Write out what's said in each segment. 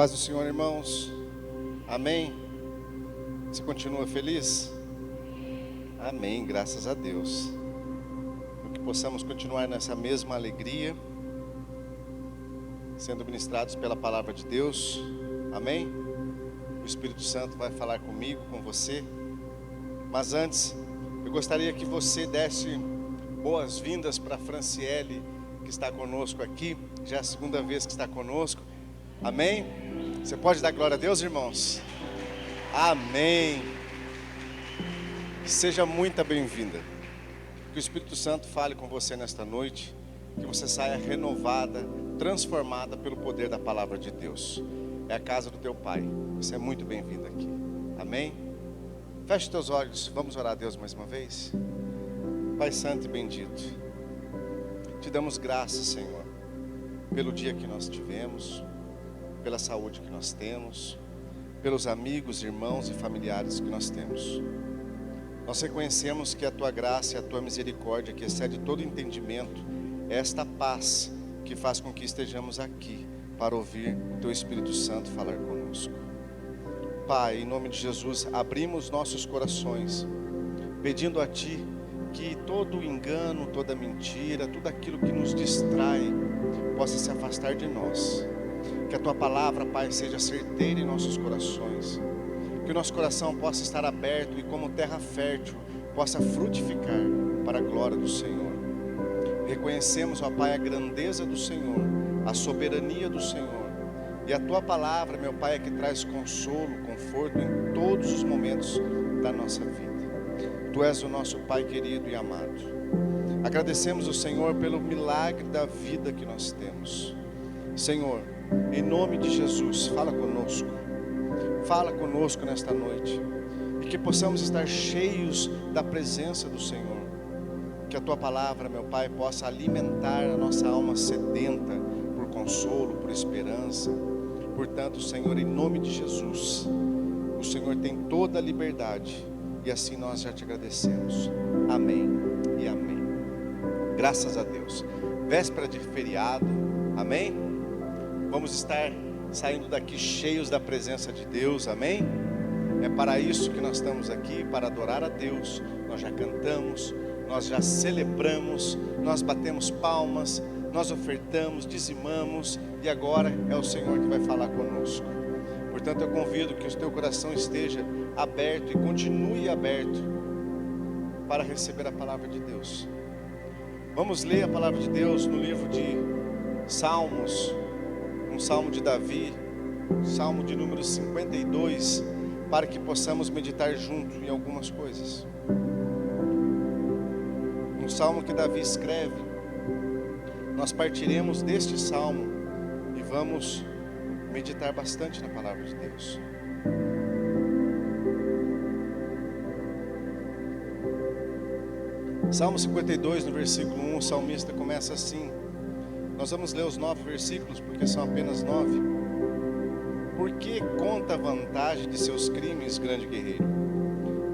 Paz do Senhor, irmãos. Amém. Você continua feliz? Amém, graças a Deus. Que possamos continuar nessa mesma alegria, sendo ministrados pela palavra de Deus. Amém. O Espírito Santo vai falar comigo, com você. Mas antes, eu gostaria que você desse boas-vindas para a Franciele, que está conosco aqui. Já é a segunda vez que está conosco. Amém. Você pode dar glória a Deus, irmãos? Amém. Seja muito bem-vinda. Que o Espírito Santo fale com você nesta noite. Que você saia renovada, transformada pelo poder da palavra de Deus. É a casa do teu Pai. Você é muito bem-vinda aqui. Amém? Feche os teus olhos. Vamos orar a Deus mais uma vez. Pai Santo e bendito, te damos graças, Senhor, pelo dia que nós tivemos, pela saúde que nós temos, pelos amigos, irmãos e familiares que nós temos. Nós reconhecemos que a tua graça e a tua misericórdia, que excede todo entendimento, é esta paz que faz com que estejamos aqui para ouvir o teu Espírito Santo falar conosco. Pai, em nome de Jesus, abrimos nossos corações, pedindo a ti que todo engano, toda mentira, tudo aquilo que nos distrai, possa se afastar de nós. Que a tua palavra, Pai, seja certeira em nossos corações. Que o nosso coração possa estar aberto e, como terra fértil, possa frutificar para a glória do Senhor. Reconhecemos, ó Pai, a grandeza do Senhor, a soberania do Senhor. E a tua palavra, meu Pai, é que traz consolo, conforto em todos os momentos da nossa vida. Tu és o nosso Pai querido e amado. Agradecemos o Senhor pelo milagre da vida que nós temos. Senhor, em nome de Jesus, fala conosco nesta noite, e que possamos estar cheios da presença do Senhor. Que a tua palavra, meu Pai, possa alimentar a nossa alma sedenta por consolo, por esperança. Portanto, Senhor, em nome de Jesus, o Senhor tem toda a liberdade, e assim nós já te agradecemos. Amém e amém. Graças a Deus. Véspera de feriado, amém? Vamos estar saindo daqui cheios da presença de Deus, amém? É para isso que nós estamos aqui, para adorar a Deus. Nós já cantamos, nós já celebramos, nós batemos palmas, nós ofertamos, dizimamos, e agora é o Senhor que vai falar conosco. Portanto, eu convido que o teu coração esteja aberto e continue aberto para receber a palavra de Deus. Vamos ler a palavra de Deus no livro de Salmos, um salmo de Davi, salmo de número 52, para que possamos meditar junto em algumas coisas. Um salmo que Davi escreve. Nós partiremos deste salmo e vamos meditar bastante na palavra de Deus. Salmo 52, no versículo 1, o salmista começa assim. Nós vamos ler os 9 versículos, porque são apenas 9. Por que conta a vantagem de seus crimes, grande guerreiro?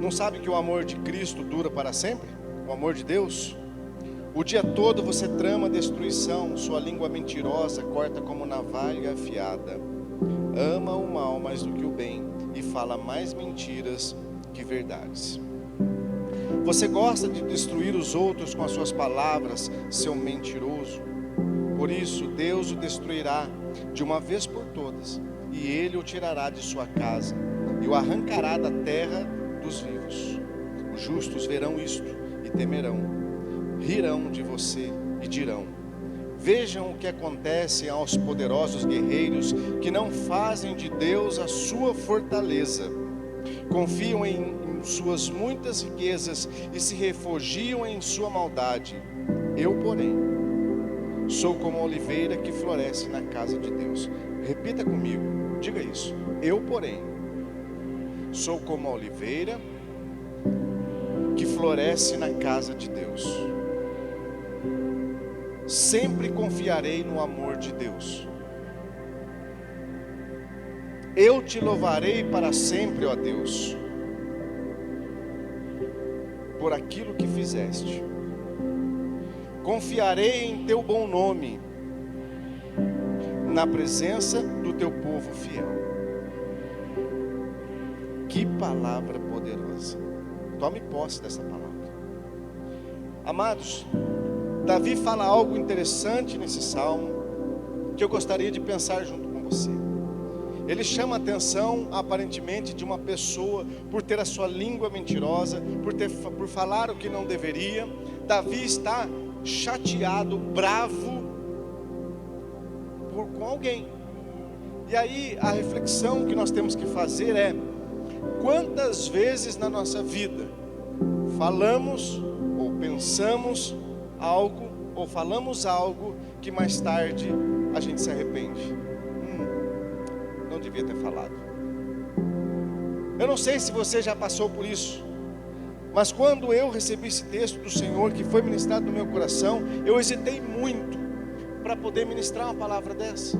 Não sabe que o amor de Cristo dura para sempre? O amor de Deus? O dia todo você trama destruição, sua língua mentirosa corta como navalha afiada. Ama o mal mais do que o bem e fala mais mentiras que verdades. Você gosta de destruir os outros com as suas palavras, seu mentiroso. Por isso Deus o destruirá de uma vez por todas, e Ele o tirará de sua casa e o arrancará da terra dos vivos. Os justos verão isto e temerão, rirão de você e dirão: vejam o que acontece aos poderosos guerreiros que não fazem de Deus a sua fortaleza, confiam em suas muitas riquezas e se refugiam em sua maldade. Eu, porém, sou como a oliveira que floresce na casa de Deus. Repita comigo, diga isso. Eu, porém, sou como a oliveira que floresce na casa de Deus. Sempre confiarei no amor de Deus. Eu te louvarei para sempre, ó Deus, por aquilo que fizeste. Confiarei em teu bom nome. na presença do teu povo fiel. Que palavra poderosa. Tome posse dessa palavra. Amados, Davi fala algo interessante nesse salmo, que eu gostaria de pensar junto com você. Ele chama a atenção, aparentemente, de uma pessoa por ter a sua língua mentirosa, por falar o que não deveria. Davi está chateado, bravo com alguém. E aí a reflexão que nós temos que fazer é: quantas vezes na nossa vida falamos ou pensamos algo, ou falamos algo que mais tarde a gente se arrepende? Não devia ter falado. Eu não sei se você já passou por isso, mas quando eu recebi esse texto do Senhor, que foi ministrado no meu coração, eu hesitei muito para poder ministrar uma palavra dessa.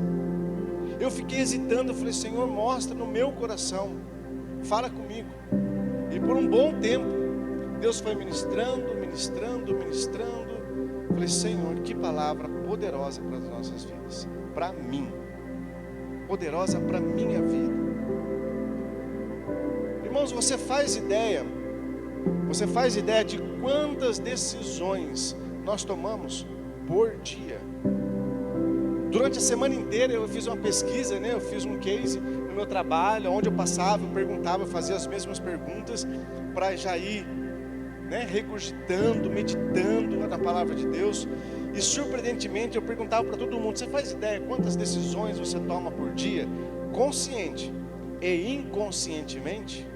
Eu fiquei hesitando, eu falei: Senhor, mostra no meu coração, fala comigo. E por um bom tempo, Deus foi ministrando. Eu falei: Senhor, que palavra poderosa para as nossas vidas, para mim, poderosa para a minha vida. Irmãos, você faz ideia de quantas decisões nós tomamos por dia? Durante a semana inteira eu fiz uma pesquisa, eu fiz um case no meu trabalho, onde eu passava, eu perguntava, eu fazia as mesmas perguntas, para já ir regurgitando, meditando na palavra de Deus. E surpreendentemente eu perguntava para todo mundo: você faz ideia quantas decisões você toma por dia, consciente e inconscientemente?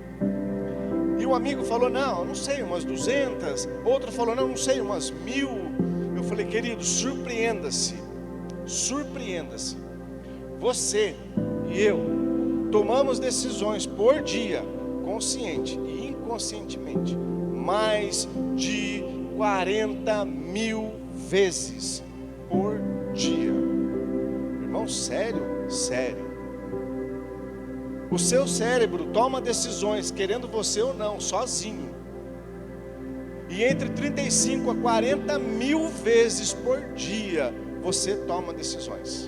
E um amigo falou: não sei, umas 200. Outro falou: não sei, umas 1000. Eu falei: querido, surpreenda-se. Você e eu tomamos decisões por dia, consciente e inconscientemente, mais de 40.000 vezes por dia. Irmão, sério. O seu cérebro toma decisões, querendo você ou não, sozinho. E entre 35 a 40.000 vezes por dia você toma decisões.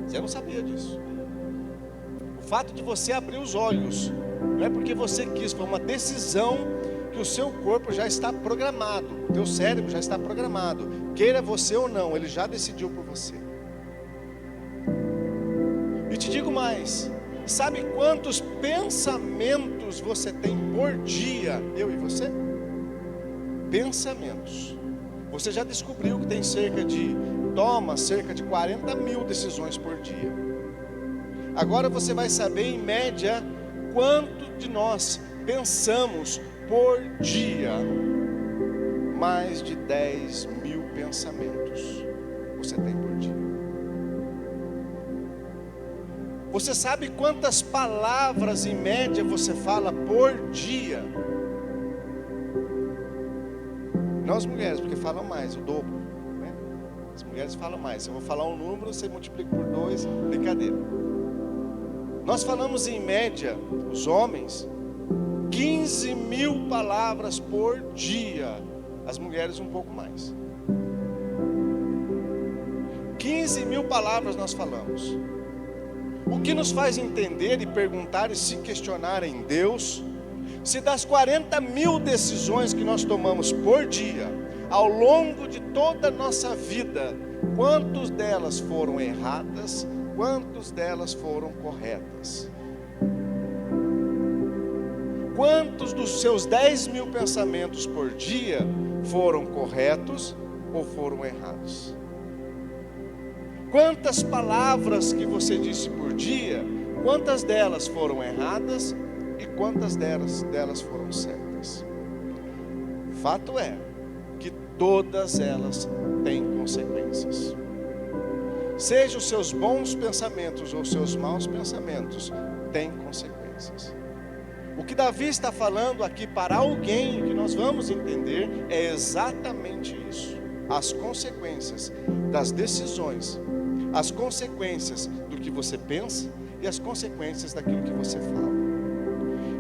Você não sabia disso. O fato de você abrir os olhos não é porque você quis, foi uma decisão que o seu corpo já está programado, o teu cérebro já está programado, queira você ou não, ele já decidiu por você. E te digo mais: sabe quantos pensamentos você tem por dia, eu e você? Pensamentos. Você já descobriu que tem toma cerca de 40.000 decisões por dia. Agora você vai saber em média quanto de nós pensamos por dia. Mais de 10.000 pensamentos você tem por dia. Você sabe quantas palavras em média você fala por dia? Não as mulheres, porque falam mais, o dobro, As mulheres falam mais. Se eu vou falar um número, você multiplica por 2, brincadeira. Nós falamos em média, os homens, 15.000 palavras por dia. As mulheres um pouco mais. 15.000 palavras nós falamos. O que nos faz entender e perguntar e se questionar em Deus, se das 40.000 decisões que nós tomamos por dia, ao longo de toda a nossa vida, quantas delas foram erradas, quantas delas foram corretas? Quantos dos seus 10.000 pensamentos por dia foram corretos ou foram errados? Quantas palavras que você disse por dia, quantas delas foram erradas e quantas delas foram certas? Fato é que todas elas têm consequências. Seja os seus bons pensamentos ou os seus maus pensamentos, têm consequências. O que Davi está falando aqui para alguém que nós vamos entender é exatamente isso. As consequências das decisões, as consequências do que você pensa e as consequências daquilo que você fala.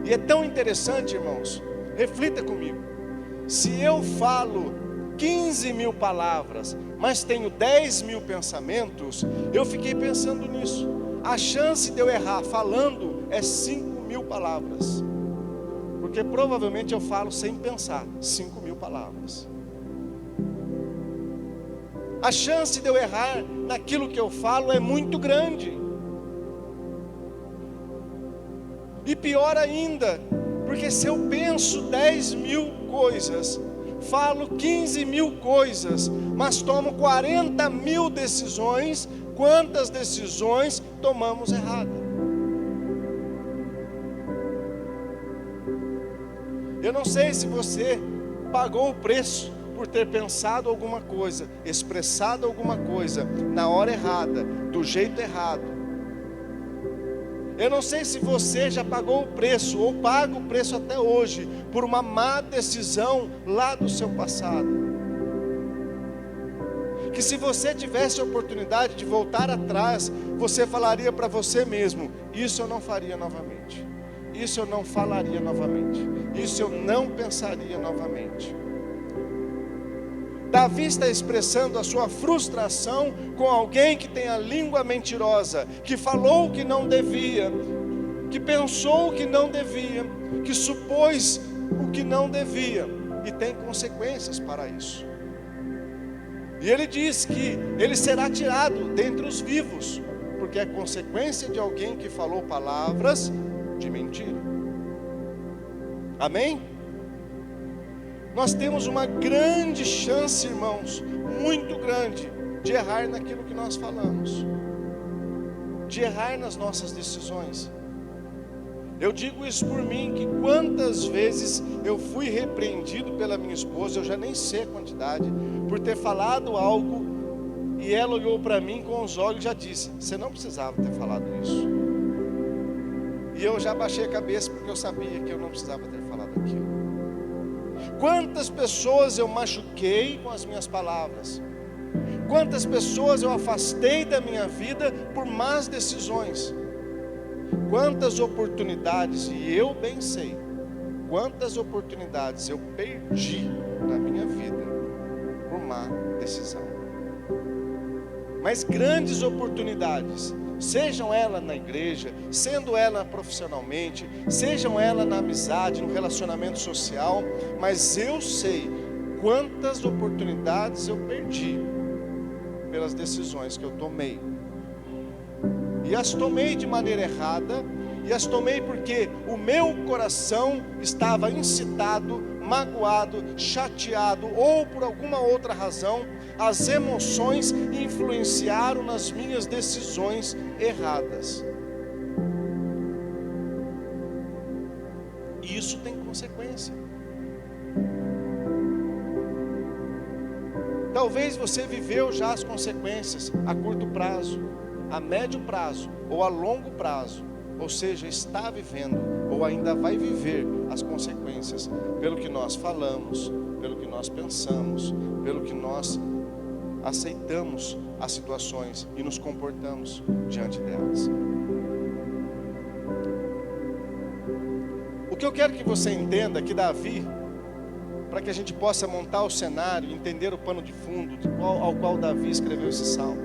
E é tão interessante, irmãos, reflita comigo. Se eu falo 15 mil palavras, mas tenho 10 mil pensamentos, eu fiquei pensando nisso. A chance de eu errar falando é 5 mil palavras, porque provavelmente eu falo sem pensar 5 mil palavras. A chance de eu errar naquilo que eu falo é muito grande. E pior ainda, porque se eu penso 10 mil coisas, falo 15 mil coisas, mas tomo 40 mil decisões, quantas decisões tomamos erradas? Eu não sei se você pagou o preço por ter pensado alguma coisa, expressado alguma coisa na hora errada, do jeito errado. Eu não sei se você já pagou o preço, ou paga o preço até hoje, por uma má decisão lá do seu passado. Que se você tivesse a oportunidade de voltar atrás, você falaria para você mesmo: isso eu não faria novamente, isso eu não falaria novamente, isso eu não pensaria novamente. Davi está expressando a sua frustração com alguém que tem a língua mentirosa, que falou o que não devia, que pensou o que não devia, que supôs o que não devia, e tem consequências para isso. E ele diz que ele será tirado dentre os vivos, porque é consequência de alguém que falou palavras de mentira. Amém? Nós temos uma grande chance, irmãos, muito grande, de errar naquilo que nós falamos, de errar nas nossas decisões. Eu digo isso por mim, que quantas vezes eu fui repreendido pela minha esposa, eu já nem sei a quantidade, por ter falado algo, e ela olhou para mim com os olhos e já disse: você não precisava ter falado isso. E eu já baixei a cabeça, porque eu sabia que eu não precisava ter falado aquilo. Quantas pessoas eu machuquei com as minhas palavras, quantas pessoas eu afastei da minha vida por más decisões, quantas oportunidades, e eu bem sei, quantas oportunidades eu perdi na minha vida por má decisão. Mas grandes oportunidades, sejam elas na igreja, sendo ela profissionalmente, sejam elas na amizade, no relacionamento social, mas eu sei quantas oportunidades eu perdi pelas decisões que eu tomei. E as tomei de maneira errada, e as tomei porque o meu coração estava incitado, magoado, chateado, ou por alguma outra razão, as emoções influenciaram nas minhas decisões erradas. E isso tem consequência. Talvez você viveu já as consequências a curto prazo, a médio prazo ou a longo prazo. Ou seja, está vivendo ou ainda vai viver as consequências pelo que nós falamos, pelo que nós pensamos, pelo que nós aceitamos as situações e nos comportamos diante delas. O que eu quero que você entenda é que Davi, para que a gente possa montar o cenário, entender o pano de fundo ao qual Davi escreveu esse salmo.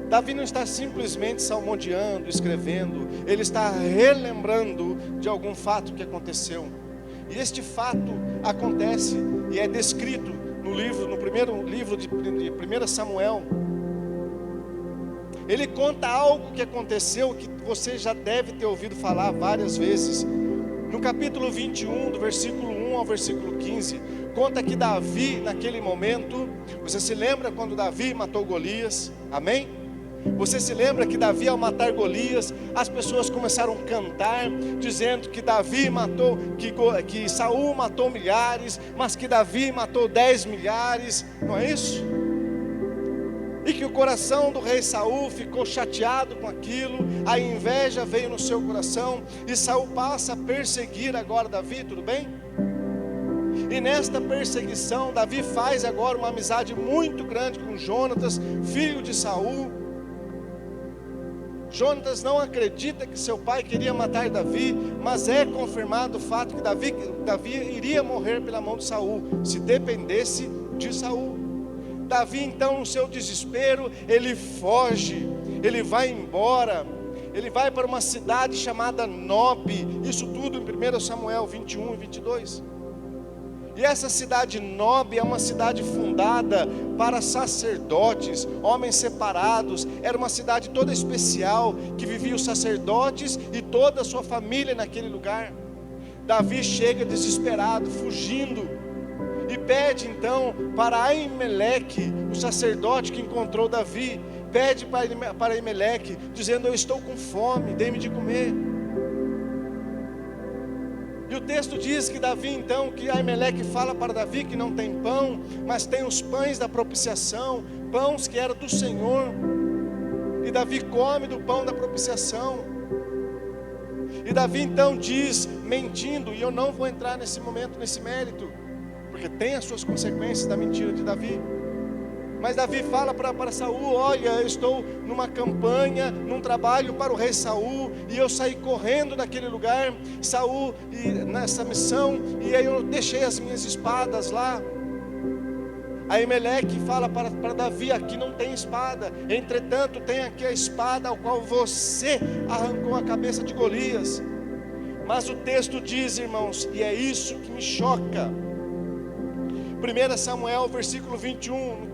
Davi não está simplesmente salmodiando, escrevendo, ele está relembrando de algum fato que aconteceu. E este fato acontece e é descrito no primeiro livro de 1 Samuel. Ele conta algo que aconteceu, que você já deve ter ouvido falar várias vezes. No capítulo 21, do versículo 1 ao versículo 15, conta que Davi, naquele momento, você se lembra quando Davi matou Golias? Amém? Você se lembra que Davi, ao matar Golias, as pessoas começaram a cantar, dizendo que Davi matou, que Saul matou milhares, mas que Davi matou 10 milhares, não é isso? E que o coração do rei Saul ficou chateado com aquilo, a inveja veio no seu coração, e Saul passa a perseguir agora Davi, tudo bem? E nesta perseguição, Davi faz agora uma amizade muito grande com Jonatas, filho de Saul. Jonatas não acredita que seu pai queria matar Davi, mas é confirmado o fato que Davi iria morrer pela mão de Saul, se dependesse de Saul. Davi então, no seu desespero, ele foge, ele vai embora, ele vai para uma cidade chamada Nobe, isso tudo em 1 Samuel 21 e 22. E essa cidade Nobe é uma cidade fundada para sacerdotes, homens separados. Era uma cidade toda especial, que vivia os sacerdotes e toda a sua família naquele lugar. Davi chega desesperado, fugindo, e pede então para Aimeleque, o sacerdote que encontrou Davi, pede para Aimeleque, dizendo: eu estou com fome, dê-me de comer. E o texto diz que Davi então, que Aimeleque fala para Davi que não tem pão, mas tem os pães da propiciação, pães que eram do Senhor. E Davi come do pão da propiciação. E Davi então diz, mentindo, e eu não vou entrar nesse momento, nesse mérito, porque tem as suas consequências da mentira de Davi. Mas Davi fala para Saul: olha, eu estou numa campanha, num trabalho para o rei Saul, e eu saí correndo daquele lugar, Saul, e nessa missão, e aí eu deixei as minhas espadas lá. Aí Aimeleque fala para Davi: aqui não tem espada, entretanto tem aqui a espada ao qual você arrancou a cabeça de Golias. Mas o texto diz, irmãos, e é isso que me choca, 1 Samuel versículo 21,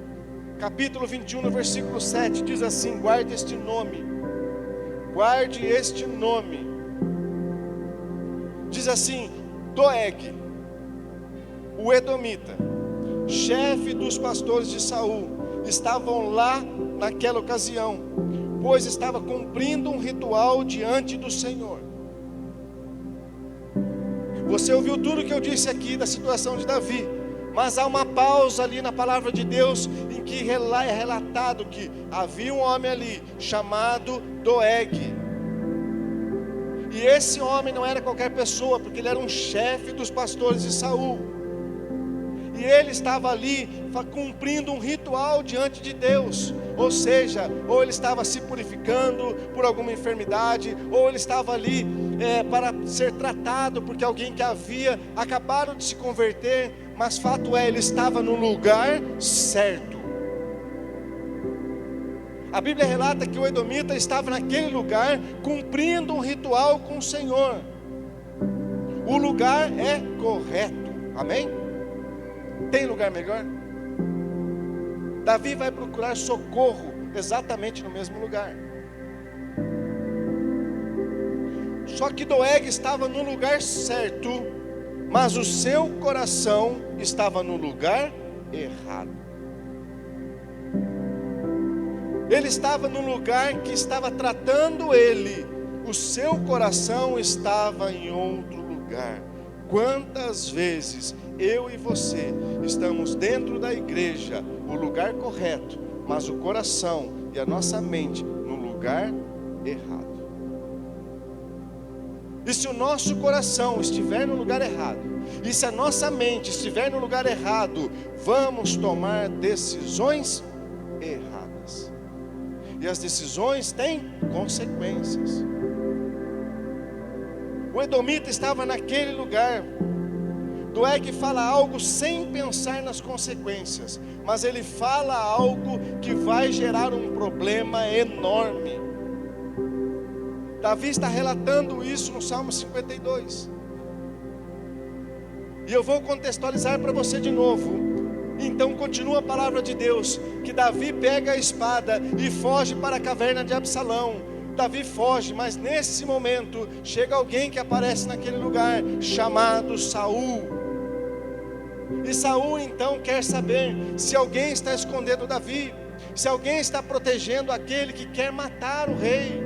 capítulo 21, no versículo 7, diz assim: guarde este nome, diz assim: Doeg, o edomita, chefe dos pastores de Saul, estavam lá naquela ocasião, pois estava cumprindo um ritual diante do Senhor. Você ouviu tudo que eu disse aqui da situação de Davi, mas há uma pausa ali na palavra de Deus, em que é relatado que havia um homem ali, chamado Doeg. E esse homem não era qualquer pessoa, porque ele era um chefe dos pastores de Saul. E ele estava ali cumprindo um ritual diante de Deus. Ou seja, ou ele estava se purificando por alguma enfermidade, ou ele estava ali para ser tratado, porque alguém que havia acabado de se converter. Mas fato é, ele estava no lugar certo. A Bíblia relata que o edomita estava naquele lugar, cumprindo um ritual com o Senhor. O lugar é correto, amém? Tem lugar melhor? Davi vai procurar socorro exatamente no mesmo lugar. Só que Doeg estava no lugar certo, mas o seu coração estava no lugar errado. Ele estava no lugar que estava tratando ele, o seu coração estava em outro lugar. Quantas vezes eu e você estamos dentro da igreja, o lugar correto, mas o coração e a nossa mente no lugar errado? E se o nosso coração estiver no lugar errado, e se a nossa mente estiver no lugar errado, vamos tomar decisões erradas. E as decisões têm consequências. O edomita estava naquele lugar. Doeg fala algo sem pensar nas consequências, mas ele fala algo que vai gerar um problema enorme. Davi está relatando isso no Salmo 52. E eu vou contextualizar para você de novo. Então continua a palavra de Deus, que Davi pega a espada e foge para a caverna de Absalão. Davi foge, mas nesse momento chega alguém que aparece naquele lugar, chamado Saul. E Saul então quer saber se alguém está escondendo Davi, se alguém está protegendo aquele que quer matar o rei.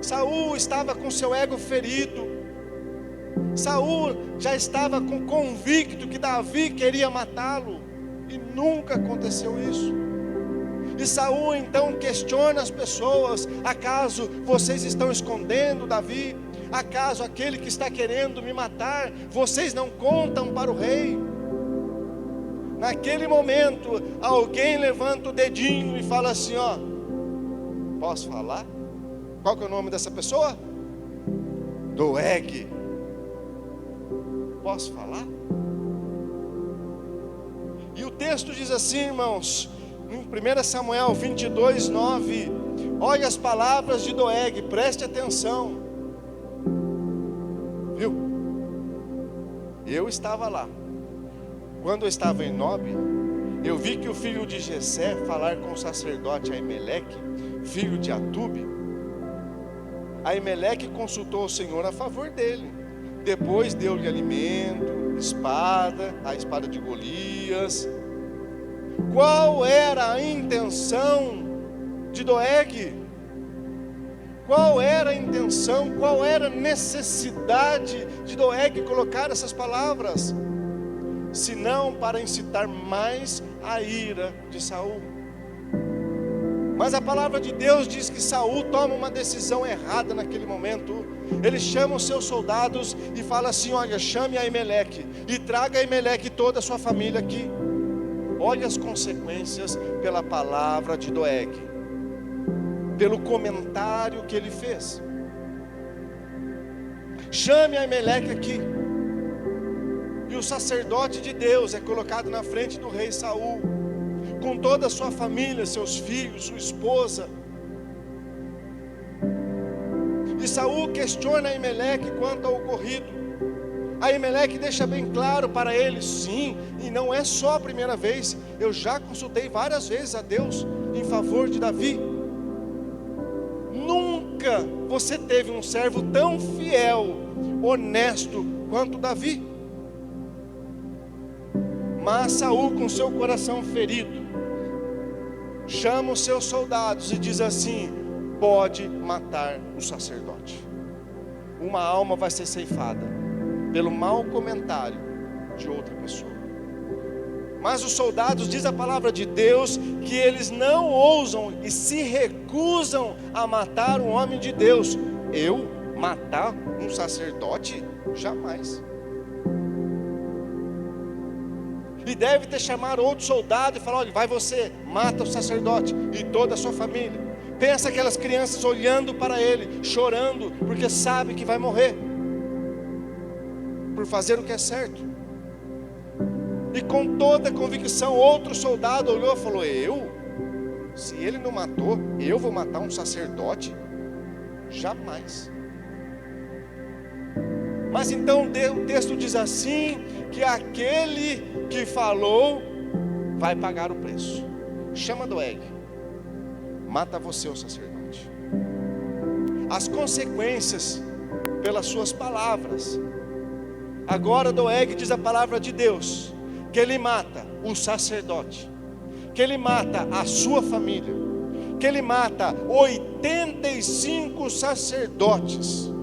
Saul estava com seu ego ferido. Saul já estava convicto que Davi queria matá-lo, e nunca aconteceu isso. E Saul então questiona as pessoas: acaso vocês estão escondendo Davi? Acaso aquele que está querendo me matar, vocês não contam para o rei? Naquele momento, alguém levanta o dedinho e fala assim: ó, Posso falar? Qual que é o nome dessa pessoa? Doeg. Posso falar? E o texto diz assim, irmãos, em 1 Samuel 22, 9, olha as palavras de Doeg, preste atenção. Viu? Eu estava lá. Quando eu estava em Nobe, eu vi que o filho de Jessé falar com o sacerdote Aimeleque, filho de Atube. Aimeleque consultou o Senhor a favor dele. Depois deu-lhe alimento, espada, a espada de Golias. Qual era a intenção de Doeg? Qual era a intenção, qual era a necessidade de Doeg colocar essas palavras? Senão para incitar mais a ira de Saul. Mas a palavra de Deus diz que Saul toma uma decisão errada naquele momento. Ele chama os seus soldados e fala assim: olha, chame Aimeleque e traga Aimeleque e toda a sua família aqui. Olha as consequências pela palavra de Doeg, pelo comentário que ele fez. Chame Aimeleque aqui. E o sacerdote de Deus é colocado na frente do rei Saul, com toda a sua família, seus filhos, sua esposa. E Saul questiona Aimeleque quanto ao ocorrido. Aimeleque deixa bem claro para ele: sim, e não é só a primeira vez, eu já consultei várias vezes a Deus em favor de Davi. Nunca você teve um servo tão fiel, honesto quanto Davi. Mas Saul, com seu coração ferido, chama os seus soldados e diz assim: pode matar o sacerdote. Uma alma vai ser ceifada pelo mau comentário de outra pessoa. Mas os soldados, diz a palavra de Deus, que eles não ousam e se recusam a matar um homem de Deus. Eu matar um sacerdote? Jamais. E deve ter chamado outro soldado e falar: olha, vai você, mata o sacerdote e toda a sua família. Pensa aquelas crianças olhando para ele, chorando, porque sabe que vai morrer por fazer o que é certo. E com toda a convicção, outro soldado olhou e falou: se ele não matou, eu vou matar um sacerdote? Jamais. Mas então o texto diz assim, que aquele que falou vai pagar o preço. Chama Doeg, mata você o sacerdote. As consequências pelas suas palavras. Agora Doeg diz a palavra de Deus, que ele mata o sacerdote, que ele mata a sua família, que ele mata 85 sacerdotes,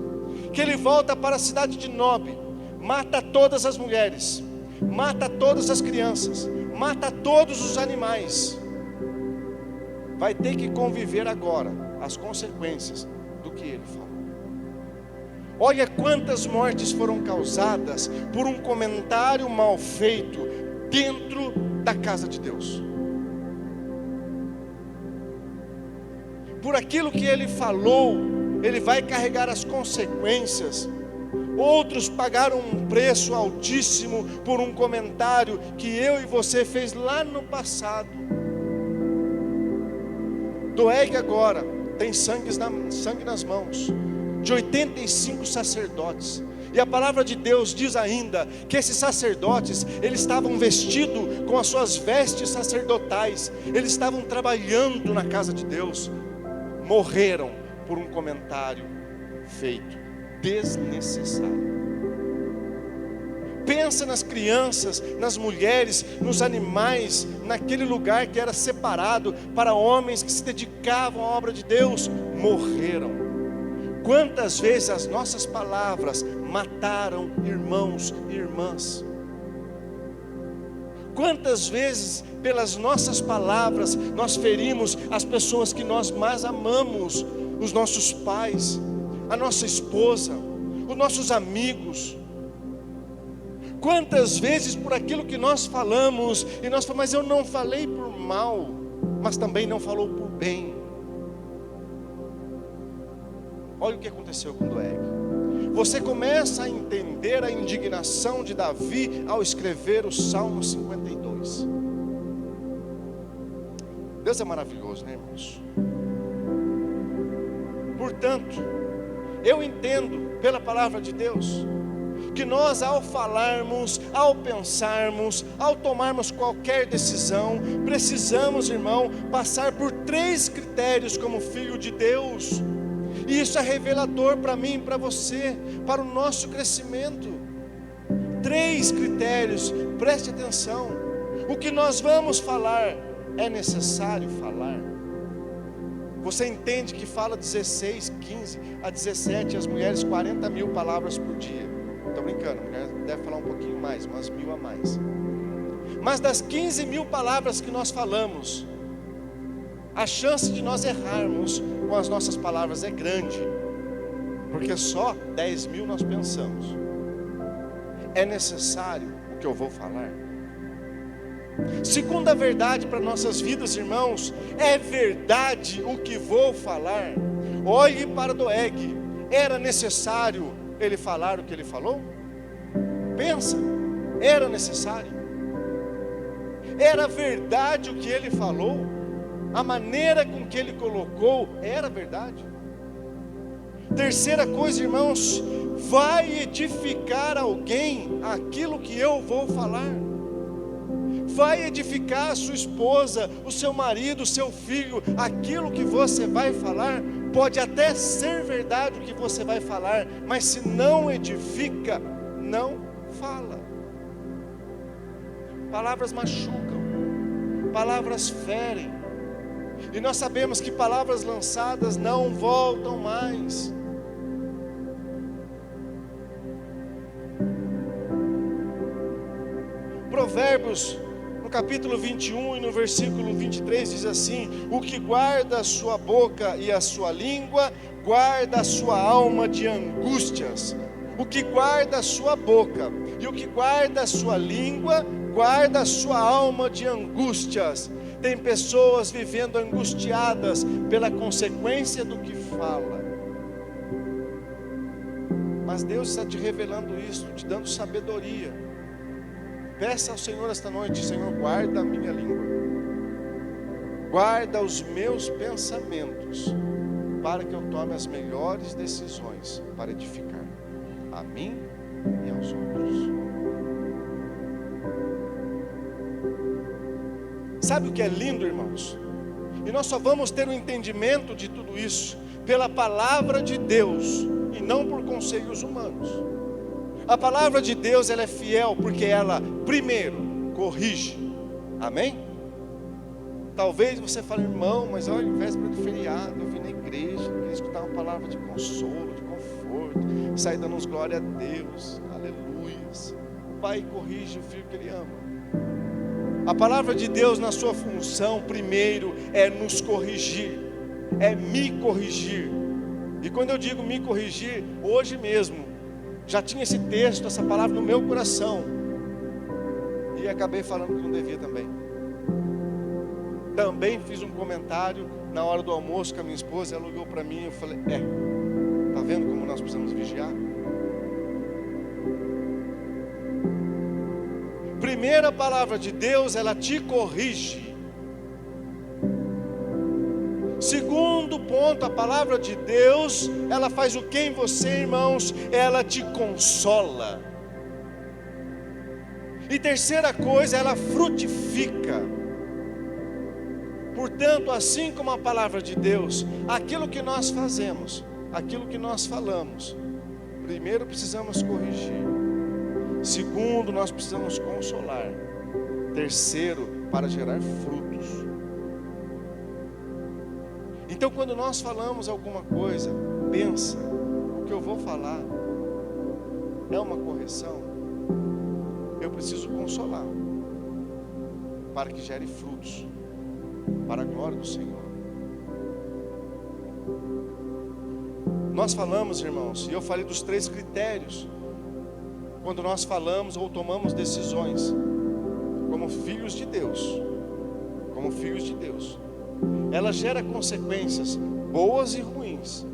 que ele volta para a cidade de Nobe, mata todas as mulheres, mata todas as crianças, mata todos os animais. Vai ter que conviver agora as consequências do que ele falou. Olha quantas mortes foram causadas por um comentário mal feito dentro da casa de Deus. Por aquilo que ele falou, ele vai carregar as consequências. Outros pagaram um preço altíssimo por um comentário que eu e você fez lá no passado. Doeg agora tem sangue nas mãos de 85 sacerdotes. E a palavra de Deus diz ainda que esses sacerdotes, eles estavam vestidos com as suas vestes sacerdotais, eles estavam trabalhando na casa de Deus, morreram por um comentário feito, desnecessário. Pensa nas crianças, nas mulheres, nos animais, naquele lugar que era separado para homens que se dedicavam à obra de Deus, morreram. Quantas vezes as nossas palavras mataram irmãos e irmãs? Quantas vezes pelas nossas palavras nós ferimos as pessoas que nós mais amamos, os nossos pais, a nossa esposa, os nossos amigos? Quantas vezes por aquilo que nós falamos, e nós falamos: mas eu não falei por mal, mas também não falou por bem. Olha o que aconteceu com Doeg. Você começa a entender a indignação de Davi ao escrever o Salmo 52. Deus é maravilhoso, né, irmãos? Portanto, eu entendo pela palavra de Deus que nós, ao falarmos, ao pensarmos, ao tomarmos qualquer decisão, precisamos, irmão, passar por 3 critérios como filho de Deus. E isso é revelador para mim e para você, para o nosso crescimento. 3 critérios, preste atenção. O que nós vamos falar, é necessário falar. Você entende que fala 16, 15 a 17, as mulheres 40 mil palavras por dia. Estou brincando, a mulher deve falar um pouquinho mais, umas 1000 a mais. Mas das 15 mil palavras que nós falamos, a chance de nós errarmos com as nossas palavras é grande, porque só 10 mil nós pensamos. É necessário o que eu vou falar? Segunda verdade para nossas vidas, irmãos, é verdade o que vou falar. Olhe para Doeg, era necessário ele falar o que ele falou? Pensa, era necessário? Era verdade o que ele falou? A maneira com que ele colocou, era verdade? Terceira coisa, irmãos, vai edificar alguém aquilo que eu vou falar? Vai edificar a sua esposa, o seu marido, o seu filho, aquilo que você vai falar? Pode até ser verdade o que você vai falar, mas se não edifica, não fala. Palavras machucam, palavras ferem, e nós sabemos que palavras lançadas não voltam mais. Provérbios, no capítulo 21 e no versículo 23 diz assim: o que guarda a sua boca e a sua língua, guarda a sua alma de angústias. O que guarda a sua boca e o que guarda a sua língua, guarda a sua alma de angústias. Tem pessoas vivendo angustiadas pela consequência do que fala. Mas Deus está te revelando isso, te dando sabedoria. Peça ao Senhor esta noite: Senhor, guarda a minha língua, guarda os meus pensamentos, para que eu tome as melhores decisões para edificar a mim e aos outros. Sabe o que é lindo, irmãos? E nós só vamos ter o entendimento de tudo isso pela palavra de Deus e não por conselhos humanos. A palavra de Deus, ela é fiel porque ela, primeiro, corrige. Amém? Talvez você fale: irmão, mas olha, em véspera de feriado, eu vim na igreja, queria escutar uma palavra de consolo, de conforto, sair dando uns glória a Deus, aleluias. O pai corrige o filho que ele ama. A palavra de Deus, na sua função, primeiro, é nos corrigir, é me corrigir. E quando eu digo me corrigir, hoje mesmo, já tinha esse texto, essa palavra no meu coração, e acabei falando que não devia também. Também fiz um comentário na hora do almoço com a minha esposa. Ela olhou para mim e eu falei: tá vendo como nós precisamos vigiar? Primeira palavra de Deus, ela te corrige. Segundo ponto, a palavra de Deus, ela faz o que em você, irmãos? Ela te consola. E terceira coisa, ela frutifica. Portanto, assim como a palavra de Deus, aquilo que nós fazemos, aquilo que nós falamos, primeiro precisamos corrigir. Segundo, nós precisamos consolar. Terceiro, para gerar frutos. Então, quando nós falamos alguma coisa, pensa: o que eu vou falar é uma correção? Eu preciso consolar, para que gere frutos, para a glória do Senhor. Nós falamos, irmãos, e eu falei dos 3 critérios, quando nós falamos ou tomamos decisões, como filhos de Deus, ela gera consequências boas e ruins,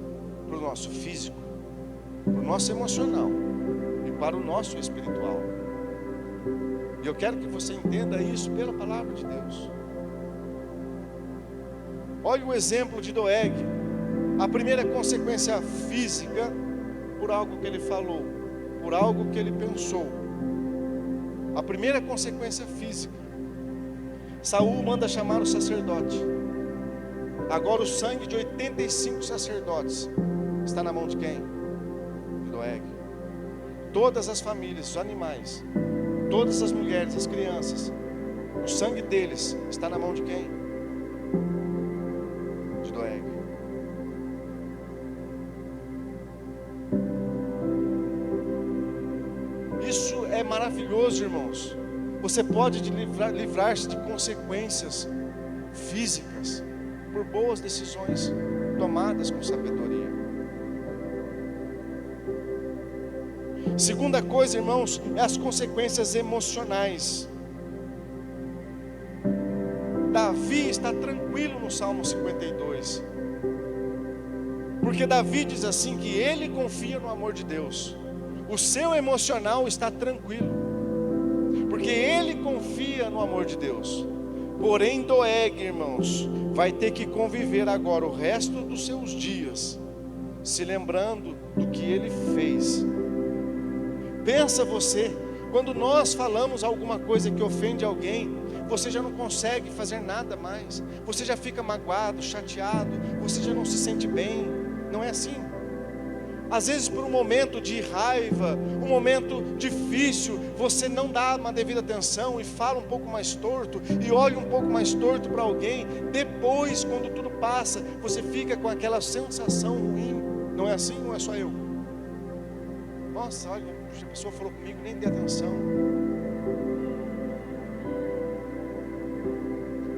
para o nosso físico, para o nosso emocional e para o nosso espiritual. E eu quero que você entenda isso pela palavra de Deus. Olha o exemplo de Doeg. A primeira consequência física, por algo que ele falou, por algo que ele pensou. A primeira consequência física. Saul manda chamar o sacerdote. Agora o sangue de 85 sacerdotes está na mão de quem? De Doeg. Todas as famílias, os animais, todas as mulheres, as crianças, o sangue deles está na mão de quem? De Doeg. Isso é maravilhoso, irmãos. Você pode livrar-se de consequências físicas por boas decisões tomadas com sabedoria. Segunda coisa, irmãos, é as consequências emocionais. Davi está tranquilo no Salmo 52, porque Davi diz assim que ele confia no amor de Deus. O seu emocional está tranquilo, porque ele confia no amor de Deus. Porém, Doeg, irmãos, vai ter que conviver agora o resto dos seus dias, se lembrando do que ele fez. Pensa você, quando nós falamos alguma coisa que ofende alguém, você já não consegue fazer nada mais, você já fica magoado, chateado, você já não se sente bem, não é assim? Às vezes por um momento de raiva, um momento difícil, você não dá uma devida atenção e fala um pouco mais torto, e olha um pouco mais torto para alguém. Depois, quando tudo passa, você fica com aquela sensação ruim. Não é assim? Não é só eu. Nossa, olha, a pessoa falou comigo, nem dei atenção.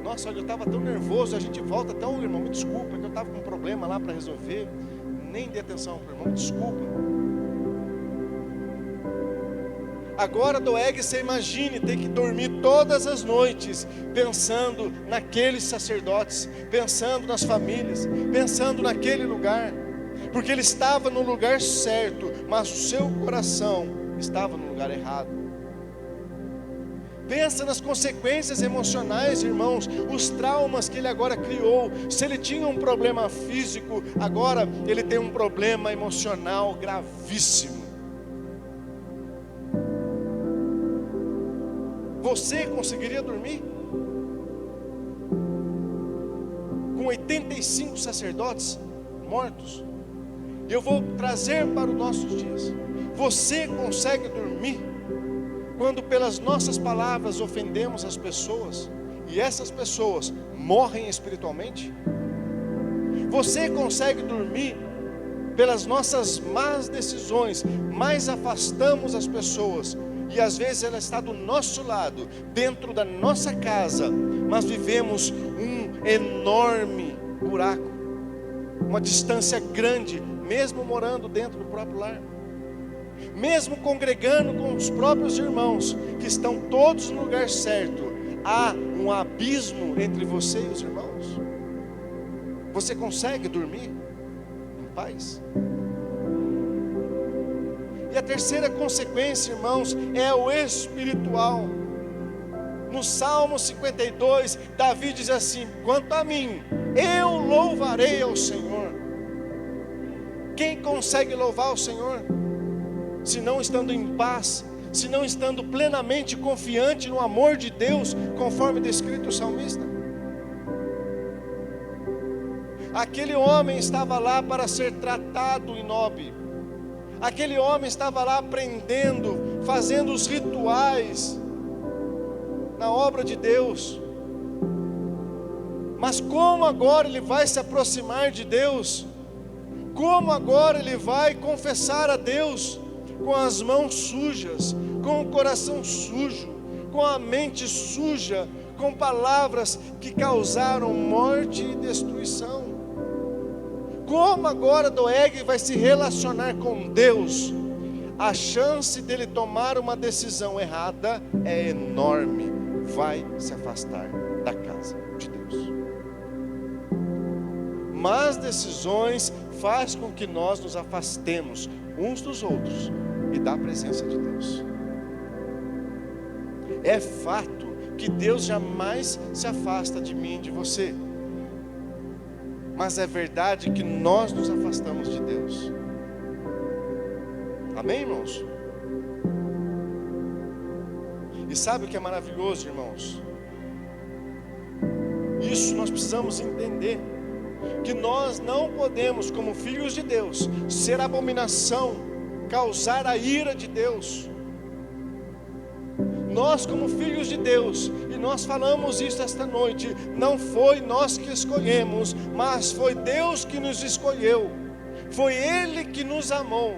Nossa, olha, eu estava tão nervoso. A gente volta até, irmão, me desculpa, que eu estava com um problema lá para resolver. Nem dê atenção para o irmão, desculpa. Agora, Doeg, você imagine ter que dormir todas as noites pensando naqueles sacerdotes, pensando nas famílias, pensando naquele lugar, porque ele estava no lugar certo, mas o seu coração estava no lugar errado. Pensa nas consequências emocionais, irmãos, os traumas que ele agora criou. Se ele tinha um problema físico, agora ele tem um problema emocional gravíssimo. Você conseguiria dormir? Com 85 sacerdotes mortos? Eu vou trazer para os nossos dias. Você consegue dormir quando pelas nossas palavras ofendemos as pessoas e essas pessoas morrem espiritualmente? Você consegue dormir pelas nossas más decisões, mais afastamos as pessoas e às vezes ela está do nosso lado, dentro da nossa casa, mas vivemos um enorme buraco, uma distância grande, mesmo morando dentro do próprio lar, mesmo congregando com os próprios irmãos, que estão todos no lugar certo, há um abismo entre você e os irmãos. Você consegue dormir em paz? E a terceira consequência, irmãos, é o espiritual. No Salmo 52, Davi diz assim: quanto a mim, eu louvarei ao Senhor. Quem consegue louvar o Senhor? Se não estando em paz, se não estando plenamente confiante no amor de Deus, conforme descrito o salmista. Aquele homem estava lá para ser tratado em Nob. Aquele homem estava lá aprendendo, fazendo os rituais na obra de Deus. Mas como agora ele vai se aproximar de Deus? Como agora ele vai confessar a Deus? Com as mãos sujas, com o coração sujo, com a mente suja, com palavras que causaram morte e destruição. Como agora Doeg vai se relacionar com Deus? A chance dele tomar uma decisão errada é enorme. Vai se afastar da casa de Deus. Más decisões faz com que nós nos afastemos uns dos outros e da presença de Deus. É fato que Deus jamais se afasta de mim e de você. Mas é verdade que nós nos afastamos de Deus. Amém, irmãos? E sabe o que é maravilhoso, irmãos? Isso nós precisamos entender. Que nós não podemos, como filhos de Deus, ser abominação, causar a ira de Deus. Nós como filhos de Deus, e nós falamos isso esta noite, não foi nós que escolhemos, mas foi Deus que nos escolheu. Foi Ele que nos amou.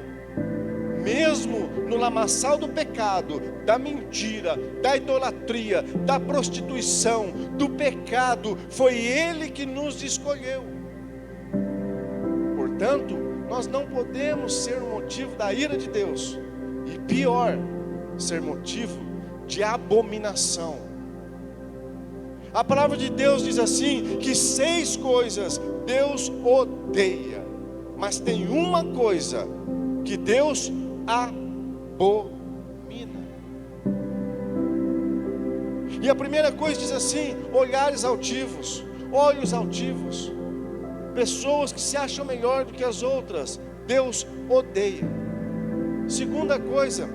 Mesmo no lamaçal do pecado, da mentira, da idolatria, da prostituição, do pecado, foi Ele que nos escolheu. Portanto, nós não podemos ser o motivo da ira de Deus, e pior, ser motivo de abominação. A palavra de Deus diz assim, que 6 coisas Deus odeia, mas tem uma coisa que Deus abomina. E a primeira coisa diz assim: olhares altivos, olhos altivos, pessoas que se acham melhor do que as outras, Deus odeia. Segunda coisa,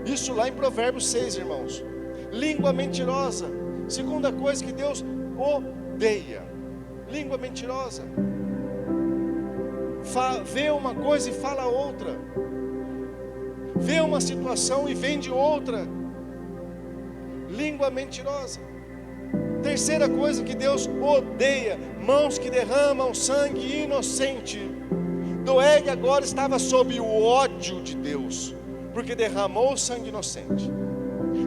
isso lá em Provérbios 6, irmãos, língua mentirosa. Segunda coisa que Deus odeia, língua mentirosa. Vê uma coisa e fala outra, vê uma situação e vende outra, língua mentirosa. Terceira coisa que Deus odeia, mãos que derramam sangue inocente. Doeg agora estava sob o ódio de Deus, porque derramou sangue inocente.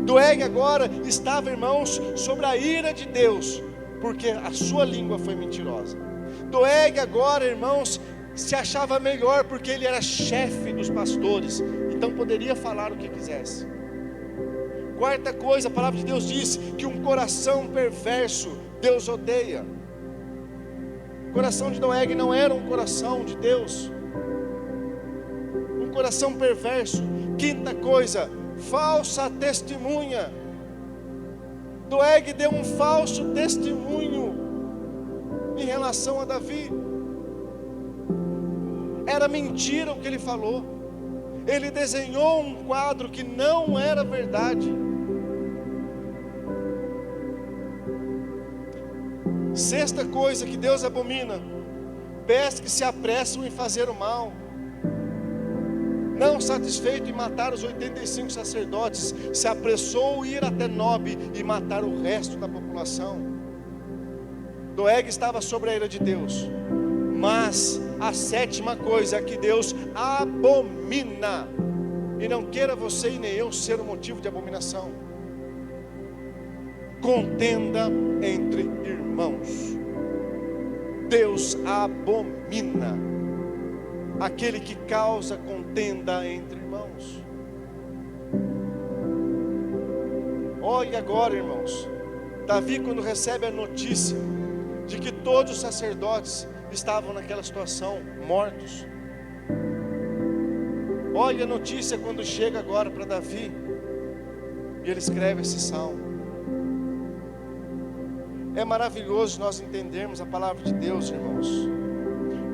Doeg agora estava, irmãos, sobre a ira de Deus, porque a sua língua foi mentirosa. Doeg agora, irmãos, se achava melhor, porque ele era chefe dos pastores, então poderia falar o que quisesse. Quarta coisa, a palavra de Deus diz que um coração perverso Deus odeia. O coração de Doeg não era um coração de Deus, um coração perverso. Quinta coisa, falsa testemunha. Doeg deu um falso testemunho em relação a Davi. Era mentira o que ele falou. Ele desenhou um quadro que não era verdade. Sexta coisa que Deus abomina, pés que se apressam em fazer o mal. Não satisfeito em matar os 85 sacerdotes, se apressou ir até Nob e matar o resto da população. Doeg estava sobre a ira de Deus. Mas a sétima coisa que Deus abomina, e não queira você e nem eu ser o motivo de abominação: contenda entre irmãos. Deus abomina aquele que causa contenda entre irmãos. Olhe agora, irmãos, Davi, quando recebe a notícia de que todos os sacerdotes estavam naquela situação, mortos. Olha a notícia quando chega agora para Davi, e ele escreve esse salmo. É maravilhoso nós entendermos a palavra de Deus, irmãos.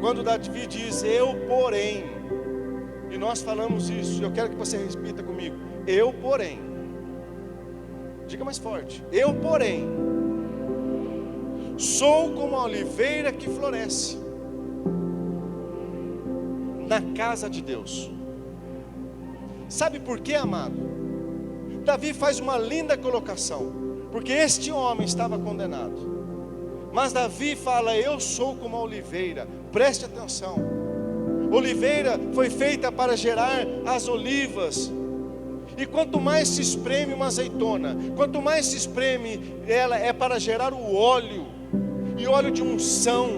Quando Davi diz, eu porém, e nós falamos isso, eu quero que você repita comigo, eu porém, diga mais forte, eu porém, sou como a oliveira que floresce na casa de Deus. Sabe por quê, amado? Davi faz uma linda colocação, porque este homem estava condenado, mas Davi fala, eu sou como a oliveira. Preste atenção, oliveira foi feita para gerar as olivas, e quanto mais se espreme uma azeitona, quanto mais se espreme ela, é para gerar o óleo, e óleo de unção.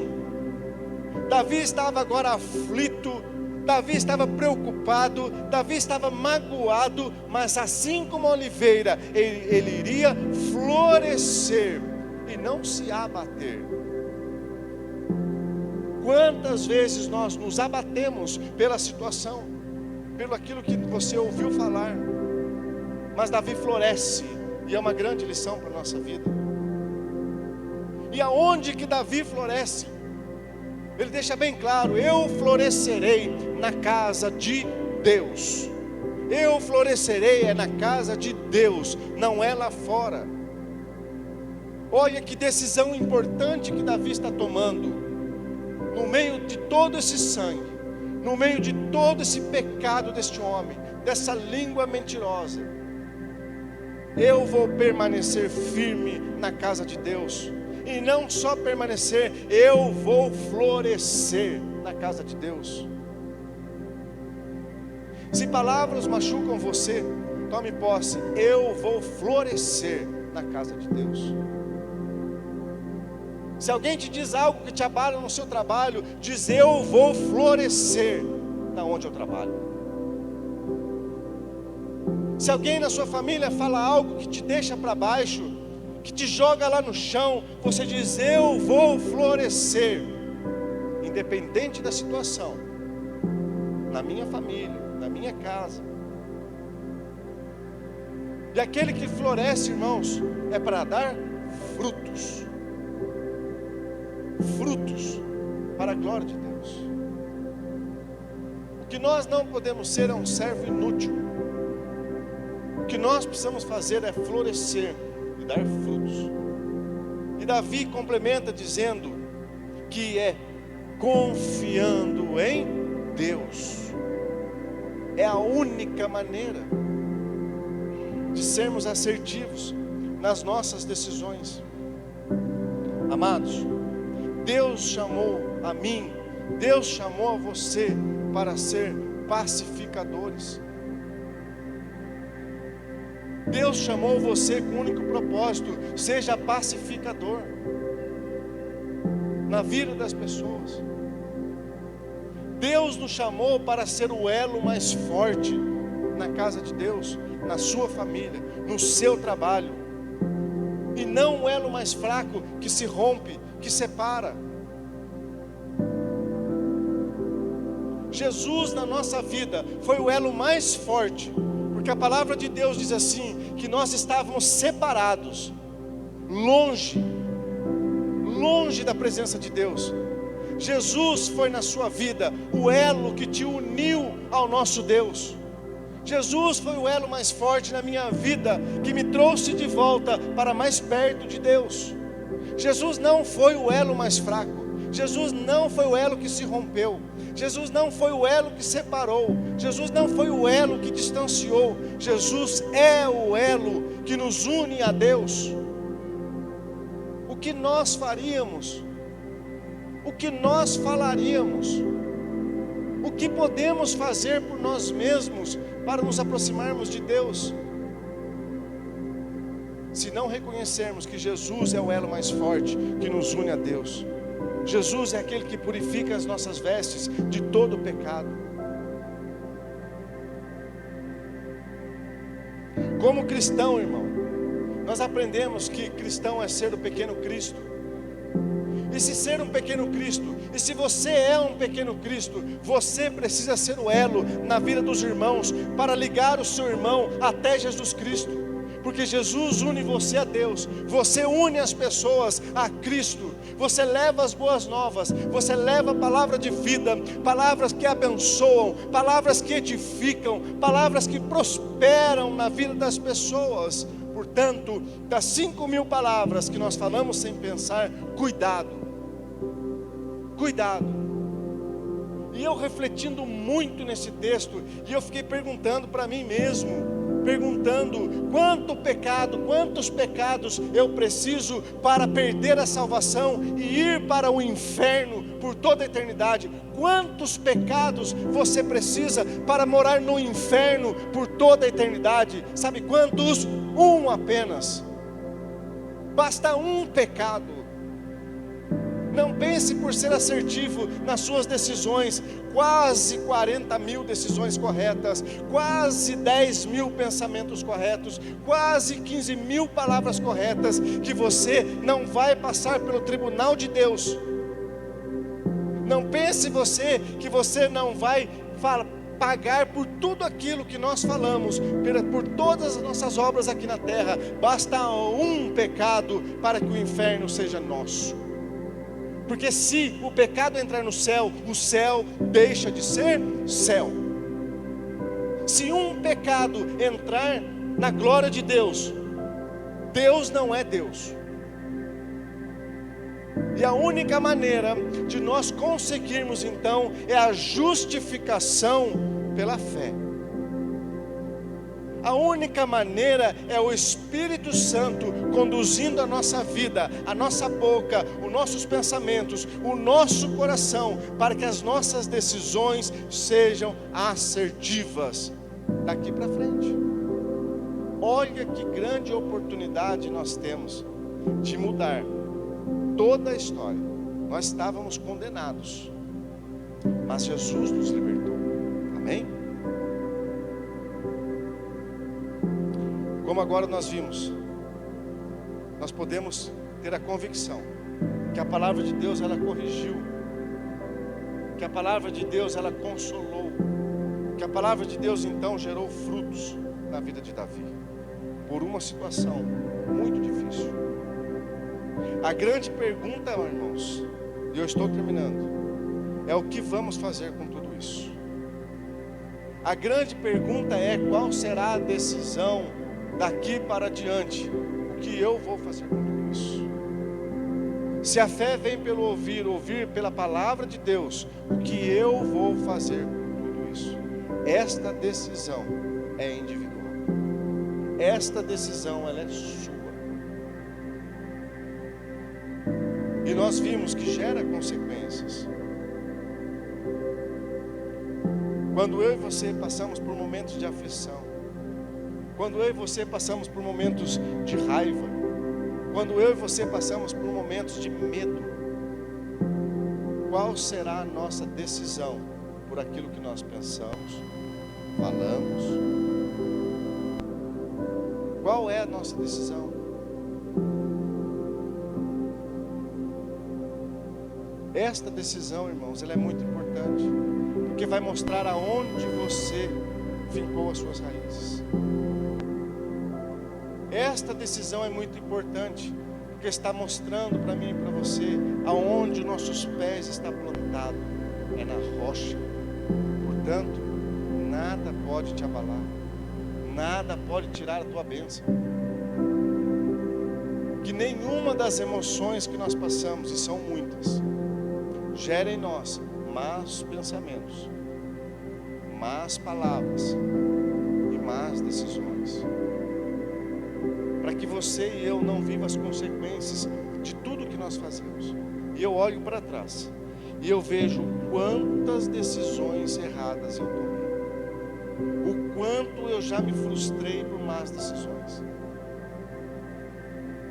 Davi estava agora aflito, Davi estava preocupado, Davi estava magoado, mas assim como a oliveira, ele iria florescer e não se abater. Quantas vezes nós nos abatemos pela situação, pelo aquilo que você ouviu falar, mas Davi floresce, e é uma grande lição para a nossa vida. E aonde que Davi floresce? Ele deixa bem claro: eu florescerei na casa de Deus. Eu florescerei é na casa de Deus, não é lá fora. Olha que decisão importante que Davi está tomando, no meio de todo esse sangue, no meio de todo esse pecado deste homem, dessa língua mentirosa. Eu vou permanecer firme na casa de Deus. E não só permanecer, eu vou florescer na casa de Deus. Se palavras machucam você, tome posse: eu vou florescer na casa de Deus. Se alguém te diz algo que te abala no seu trabalho, diz: eu vou florescer na onde eu trabalho. Se alguém na sua família fala algo que te deixa para baixo, que te joga lá no chão, você diz: eu vou florescer, independente da situação, na minha família, na minha casa. E aquele que floresce, irmãos, é para dar frutos, frutos para a glória de Deus. O que nós não podemos ser é um servo inútil. O que nós precisamos fazer é florescer e dar frutos. E Davi complementa dizendo que é confiando em Deus. É a única maneira de sermos assertivos nas nossas decisões. Amados, Deus chamou a mim, Deus chamou a você para ser pacificadores. Deus chamou você com o único propósito: seja pacificador na vida das pessoas. Deus nos chamou para ser o elo mais forte na casa de Deus, na sua família, no seu trabalho, e não o elo mais fraco que se rompe, que separa. Jesus na nossa vida foi o elo mais forte, porque a palavra de Deus diz assim, que nós estávamos separados, longe da presença de Deus. Jesus foi na sua vida o elo que te uniu ao nosso Deus. Jesus foi o elo mais forte na minha vida, que me trouxe de volta para mais perto de Deus. Jesus não foi o elo mais fraco. Jesus não foi o elo que se rompeu. Jesus não foi o elo que separou. Jesus não foi o elo que distanciou. Jesus é o elo que nos une a Deus. O que nós faríamos? O que nós falaríamos? O que podemos fazer por nós mesmos para nos aproximarmos de Deus, se não reconhecermos que Jesus é o elo mais forte que nos une a Deus? Jesus é aquele que purifica as nossas vestes de todo o pecado. Como cristão, irmão, nós aprendemos que cristão é ser o pequeno Cristo. E se ser um pequeno Cristo, e se você é um pequeno Cristo, você precisa ser o elo na vida dos irmãos, para ligar o seu irmão até Jesus Cristo. Porque Jesus une você a Deus, você une as pessoas a Cristo, você leva as boas novas, você leva a palavra de vida, palavras que abençoam, palavras que edificam, palavras que prosperam na vida das pessoas. Portanto, das 5.000 palavras que nós falamos sem pensar, cuidado. E eu refletindo muito nesse texto, e eu fiquei perguntando para mim mesmo, quantos pecados eu preciso para perder a salvação e ir para o inferno por toda a eternidade? Quantos pecados você precisa para morar no inferno por toda a eternidade? Sabe quantos? Um apenas. Basta um pecado. Não pense por ser assertivo nas suas decisões, quase 40.000 decisões corretas, quase 10.000 pensamentos corretos, quase 15.000 palavras corretas, que você não vai passar pelo tribunal de Deus, Não pense você que você não vai pagar por tudo aquilo que nós falamos, por todas as nossas obras aqui na terra. Basta um pecado para que o inferno seja nosso. Porque se o pecado entrar no céu, o céu deixa de ser céu. Se um pecado entrar na glória de Deus, Deus não é Deus. E a única maneira de nós conseguirmos então é a justificação pela fé. A única maneira é o Espírito Santo conduzindo a nossa vida, a nossa boca, os nossos pensamentos, o nosso coração, para que as nossas decisões sejam assertivas daqui para frente. Olha que grande oportunidade nós temos de mudar toda a história. Nós estávamos condenados, mas Jesus nos libertou. Amém? Como agora nós vimos, nós podemos ter a convicção que a palavra de Deus ela corrigiu, que a palavra de Deus ela consolou, que a palavra de Deus então gerou frutos na vida de Davi, por uma situação muito difícil. A grande pergunta, irmãos, e eu estou terminando, é o que vamos fazer com tudo isso? A grande pergunta é: qual será a decisão daqui para diante? O que eu vou fazer com tudo isso? Se a fé vem pelo ouvir, ouvir pela palavra de Deus, o que eu vou fazer com tudo isso? Esta decisão é individual. Esta decisão ela é sua. E nós vimos que gera consequências. Quando eu e você passamos por momentos de aflição, quando eu e você passamos por momentos de raiva, quando eu e você passamos por momentos de medo, qual será a nossa decisão por aquilo que nós pensamos, falamos? Qual é a nossa decisão? Esta decisão, irmãos, ela é muito importante, porque vai mostrar aonde você fincou as suas raízes. Esta decisão é muito importante, porque está mostrando para mim e para você aonde os nossos pés estão plantados, é na rocha. Portanto, nada pode te abalar, nada pode tirar a tua bênção. Que nenhuma das emoções que nós passamos, e são muitas, gera em nós más pensamentos, más palavras e más decisões. Para que você e eu não vivam as consequências de tudo que nós fazemos. E eu olho para trás e eu vejo quantas decisões erradas eu tomei, o quanto eu já me frustrei por más decisões.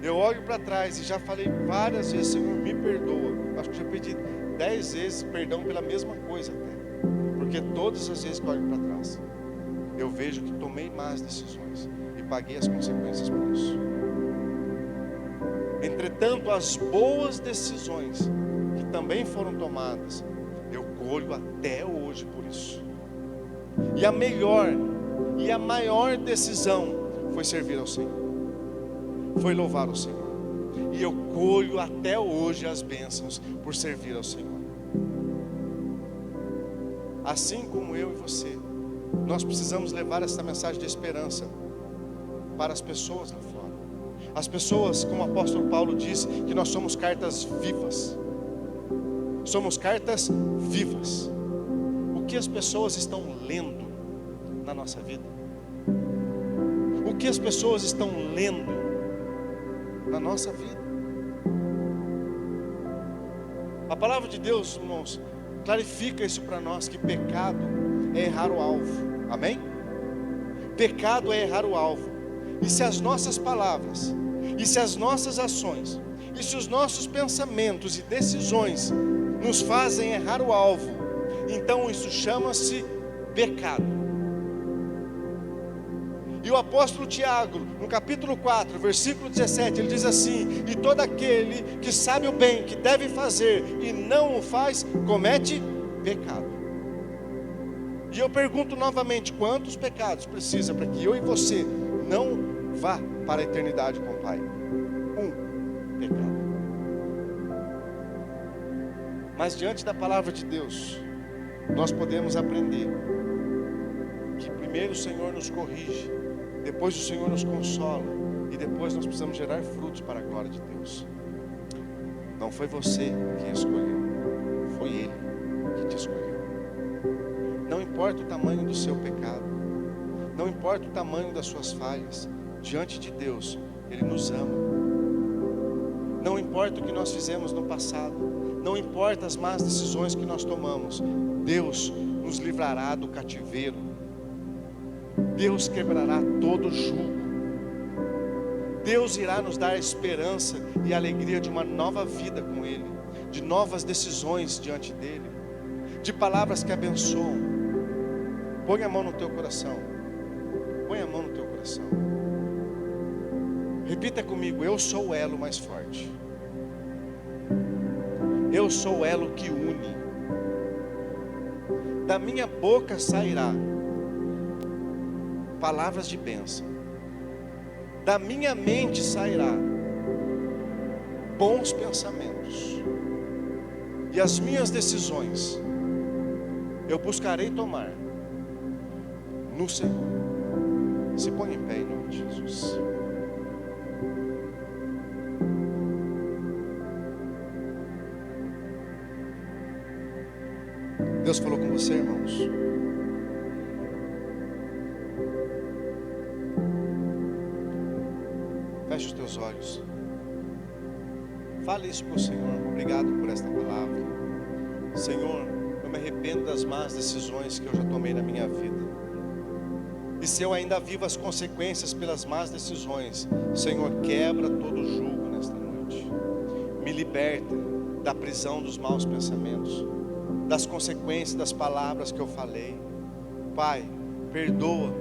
Eu olho para trás e já falei várias vezes: Senhor, me perdoa. Acho que já pedi 10 vezes perdão pela mesma coisa até, porque todas as vezes que eu olho para trás, eu vejo que tomei más decisões e paguei as consequências por isso. Entretanto, as boas decisões que também foram tomadas, eu colho até hoje por isso. E a melhor e a maior decisão foi servir ao Senhor, foi louvar o Senhor. E eu colho até hoje as bênçãos por servir ao Senhor. Assim como eu e você, nós precisamos levar essa mensagem de esperança para as pessoas lá fora. As pessoas, como o apóstolo Paulo diz, que nós somos cartas vivas. Somos cartas vivas. O que as pessoas estão lendo na nossa vida? O que as pessoas estão lendo na nossa vida? A palavra de Deus, irmãos, clarifica isso para nós, que pecado é errar o alvo. Amém? Pecado é errar o alvo. E se as nossas palavras, e se as nossas ações, e se os nossos pensamentos e decisões nos fazem errar o alvo, então isso chama-se pecado. E E o apóstolo Tiago, no capítulo 4, versículo 17, ele diz assim: e todo aquele que sabe o bem que deve fazer e não o faz, comete pecado. E eu pergunto novamente, quantos pecados precisa para que eu e você não vá para a eternidade com o Pai? Um pecado. Mas diante da palavra de Deus, nós podemos aprender que primeiro o Senhor nos corrige, depois o Senhor nos consola, e depois nós precisamos gerar frutos para a glória de Deus. Não foi você que escolheu, foi Ele que te escolheu. Não importa o tamanho do seu pecado, não importa o tamanho das suas falhas, diante de Deus, Ele nos ama. Não importa o que nós fizemos no passado, não importa as más decisões que nós tomamos, Deus nos livrará do cativeiro. Deus quebrará todo jugo. Deus irá nos dar a esperança e a alegria de uma nova vida com Ele, de novas decisões diante dEle, de palavras que abençoam. Põe a mão no teu coração. Põe a mão no teu coração. Repita comigo: eu sou o elo mais forte. Eu sou o elo que une. Da minha boca sairá palavras de bênção. Da minha mente sairá bons pensamentos. E as minhas decisões eu buscarei tomar no Senhor. Se põe em pé em nome de Jesus. Deus falou com você, irmãos. Feche os teus olhos. Fale isso para o Senhor. Obrigado por esta palavra. Senhor, eu me arrependo das más decisões que eu já tomei na minha vida. E se eu ainda vivo as consequências pelas más decisões, Senhor, quebra todo o jugo nesta noite. Me liberta da prisão dos maus pensamentos, das consequências das palavras que eu falei. Pai, perdoa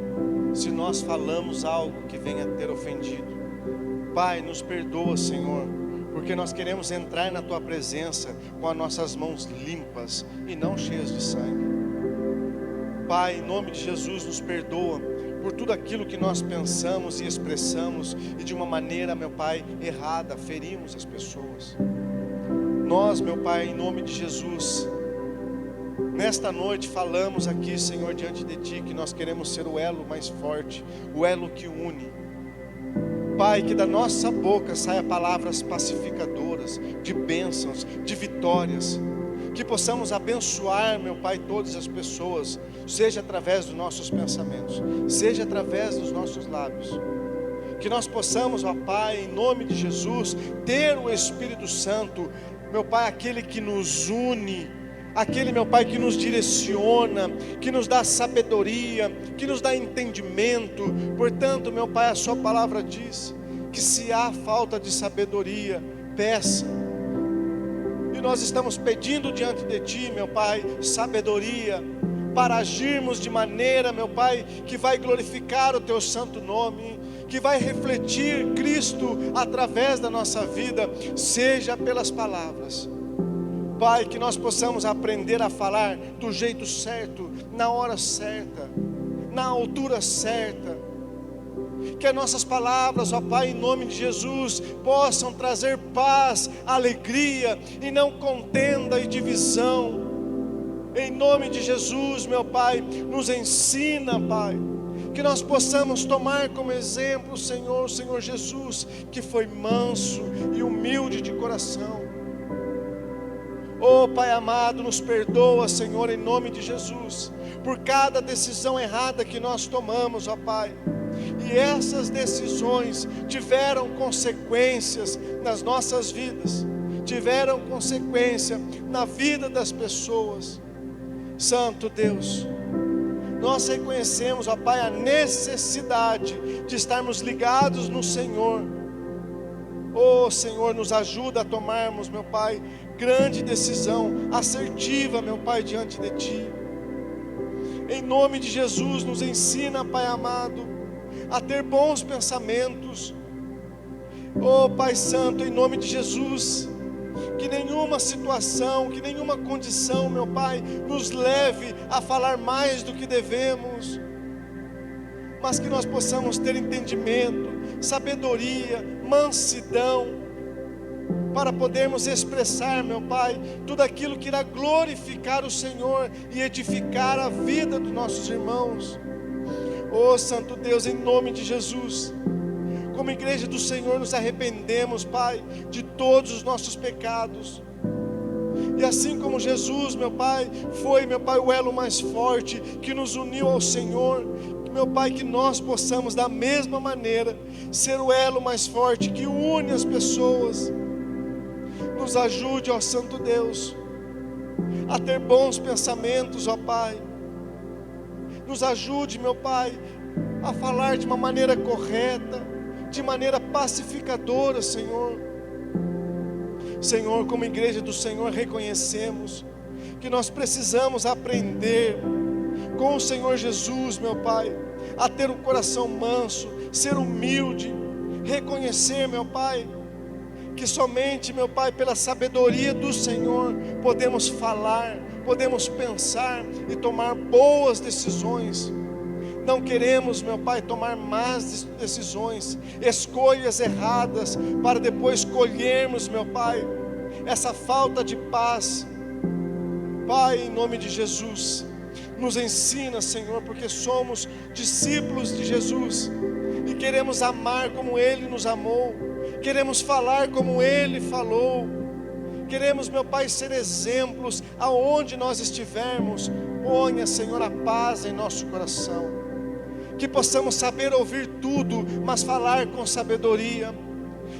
se nós falamos algo que venha a ter ofendido. Pai, nos perdoa, Senhor, porque nós queremos entrar na Tua presença com as nossas mãos limpas e não cheias de sangue. Pai, em nome de Jesus, nos perdoa por tudo aquilo que nós pensamos e expressamos e de uma maneira, meu Pai, errada, ferimos as pessoas. Nós, meu Pai, em nome de Jesus, nesta noite falamos aqui, Senhor, diante de Ti, que nós queremos ser o elo mais forte, o elo que une. Pai, que da nossa boca saia palavras pacificadoras, de bênçãos, de vitórias, que possamos abençoar, meu Pai, todas as pessoas, seja através dos nossos pensamentos, seja através dos nossos lábios. Que nós possamos, ó Pai, em nome de Jesus, ter o Espírito Santo, meu Pai, aquele que nos une, aquele, meu Pai, que nos direciona, que nos dá sabedoria, que nos dá entendimento. Portanto, meu Pai, a Sua palavra diz que se há falta de sabedoria, peça. E nós estamos pedindo diante de Ti, meu Pai, sabedoria para agirmos de maneira, meu Pai, que vai glorificar o Teu santo nome, que vai refletir Cristo através da nossa vida, seja pelas palavras. Pai, que nós possamos aprender a falar do jeito certo, na hora certa, na altura certa. Que as nossas palavras, ó Pai, em nome de Jesus, possam trazer paz, alegria e não contenda e divisão. Em nome de Jesus, meu Pai, nos ensina, Pai, que nós possamos tomar como exemplo o Senhor Jesus, que foi manso e humilde de coração. Oh Pai amado, nos perdoa, Senhor, em nome de Jesus, por cada decisão errada que nós tomamos, ó Pai. E essas decisões tiveram consequências nas nossas vidas, tiveram consequência na vida das pessoas. Santo Deus, nós reconhecemos, ó Pai, a necessidade de estarmos ligados no Senhor. Oh Senhor, nos ajuda a tomarmos, meu Pai, grande decisão, assertiva, meu Pai, diante de Ti. Em nome de Jesus, nos ensina, Pai amado, a ter bons pensamentos. Oh Pai Santo, em nome de Jesus, que nenhuma situação, que nenhuma condição, meu Pai, nos leve a falar mais do que devemos, mas que nós possamos ter entendimento, sabedoria, mansidão, para podermos expressar, meu Pai, tudo aquilo que irá glorificar o Senhor e edificar a vida dos nossos irmãos. Oh Santo Deus, em nome de Jesus, como igreja do Senhor, nos arrependemos, Pai, de todos os nossos pecados. E assim como Jesus, meu Pai, foi, meu Pai, o elo mais forte que nos uniu ao Senhor, meu Pai, que nós possamos da mesma maneira ser o elo mais forte que une as pessoas. Nos ajude, ó Santo Deus, a ter bons pensamentos, ó Pai. Nos ajude, meu Pai, a falar de uma maneira correta, de maneira pacificadora, Senhor. Senhor, como igreja do Senhor, reconhecemos que nós precisamos aprender com o Senhor Jesus, meu Pai, a ter um coração manso, ser humilde, reconhecer, meu Pai, que somente, meu Pai, pela sabedoria do Senhor, podemos falar, podemos pensar e tomar boas decisões. Não queremos, meu Pai, tomar más decisões, escolhas erradas, para depois colhermos, meu Pai, essa falta de paz. Pai, em nome de Jesus, nos ensina, Senhor, porque somos discípulos de Jesus e queremos amar como Ele nos amou, queremos falar como Ele falou, queremos, meu Pai, ser exemplos aonde nós estivermos. Ponha, Senhor, a paz em nosso coração, que possamos saber ouvir tudo, mas falar com sabedoria,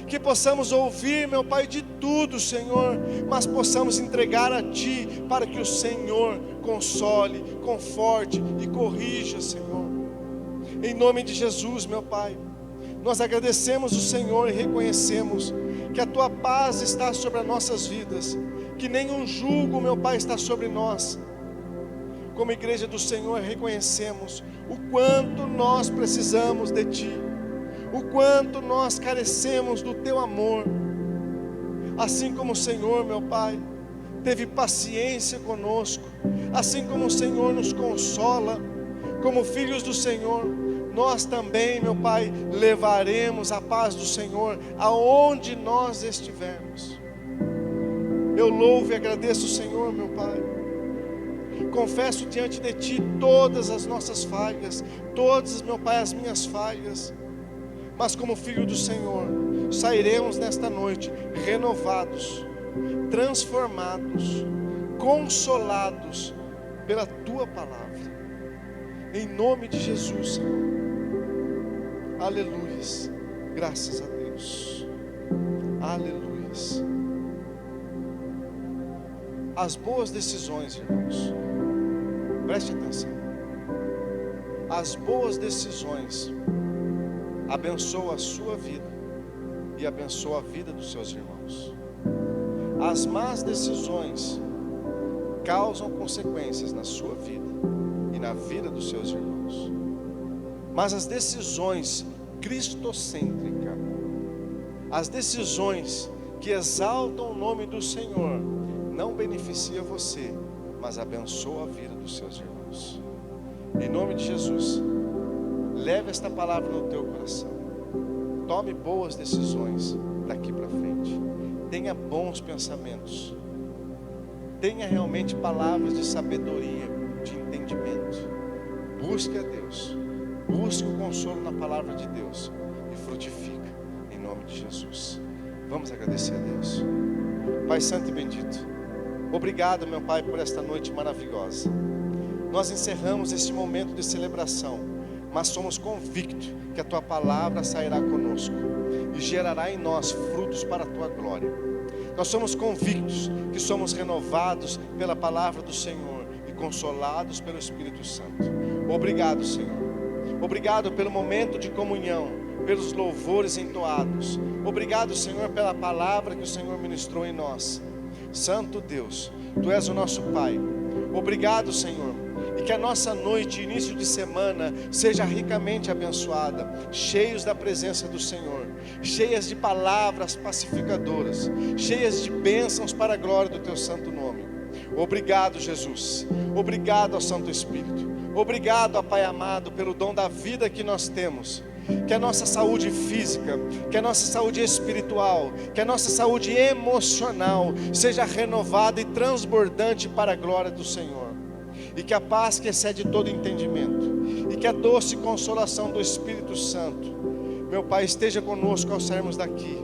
que possamos ouvir, meu Pai, de tudo, Senhor, mas possamos entregar a Ti, para que o Senhor console, conforte e corrija, Senhor. Em nome de Jesus, meu Pai, nós agradecemos o Senhor e reconhecemos que a Tua paz está sobre as nossas vidas, que nenhum jugo, meu Pai, está sobre nós. Como igreja do Senhor, reconhecemos o quanto nós precisamos de Ti, o quanto nós carecemos do Teu amor. Assim como o Senhor, meu Pai, teve paciência conosco, assim como o Senhor nos consola, como filhos do Senhor, nós também, meu Pai, levaremos a paz do Senhor aonde nós estivermos. Eu louvo e agradeço o Senhor, meu Pai. Confesso diante de Ti todas as nossas falhas, todas, meu Pai, as minhas falhas, mas como filho do Senhor, sairemos nesta noite renovados, transformados, consolados pela Tua palavra, em nome de Jesus, Senhor. Aleluias, graças a Deus, aleluias. As boas decisões, irmãos, preste atenção, as boas decisões abençoam a sua vida e abençoam a vida dos seus irmãos. As más decisões causam consequências na sua vida e na vida dos seus irmãos. Mas as decisões cristocêntricas, as decisões que exaltam o nome do Senhor, não beneficia você, mas abençoa a vida dos seus irmãos. Em nome de Jesus, leve esta palavra no teu coração. Tome boas decisões daqui para frente. Tenha bons pensamentos. Tenha realmente palavras de sabedoria, de entendimento. Busque a Deus. Busque o consolo na palavra de Deus e frutifica em nome de Jesus. Vamos agradecer a Deus. Pai Santo e bendito, obrigado, meu Pai, por esta noite maravilhosa. Nós encerramos este momento de celebração, mas somos convictos que a Tua palavra sairá conosco e gerará em nós frutos para a Tua glória. Nós somos convictos que somos renovados pela palavra do Senhor e consolados pelo Espírito Santo. Obrigado, Senhor. Obrigado pelo momento de comunhão, pelos louvores entoados. Obrigado, Senhor, pela palavra que o Senhor ministrou em nós. Santo Deus, Tu és o nosso Pai. Obrigado, Senhor. e que a nossa noite, início de semana, seja ricamente abençoada, cheios da presença do Senhor, cheias de palavras pacificadoras, cheias de bênçãos para a glória do teu santo nome. Obrigado, Jesus. Obrigado ao Santo Espírito. Obrigado, ó Pai amado, pelo dom da vida que nós temos. Que a nossa saúde física, que a nossa saúde espiritual, que a nossa saúde emocional seja renovada e transbordante para a glória do Senhor. E que a paz que excede todo entendimento, e que a doce consolação do Espírito Santo, meu Pai, esteja conosco ao sairmos daqui.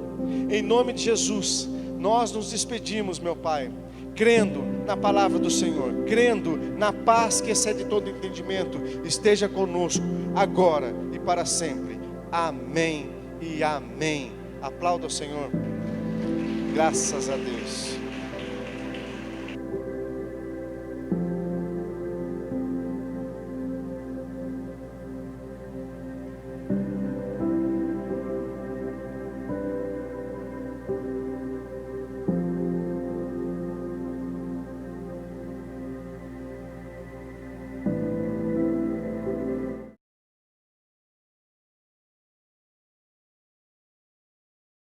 Em nome de Jesus, nós nos despedimos, meu Pai, crendo na palavra do Senhor, crendo na paz que excede todo entendimento. Esteja conosco agora e para sempre. Amém e amém. Aplauda o Senhor. Graças a Deus.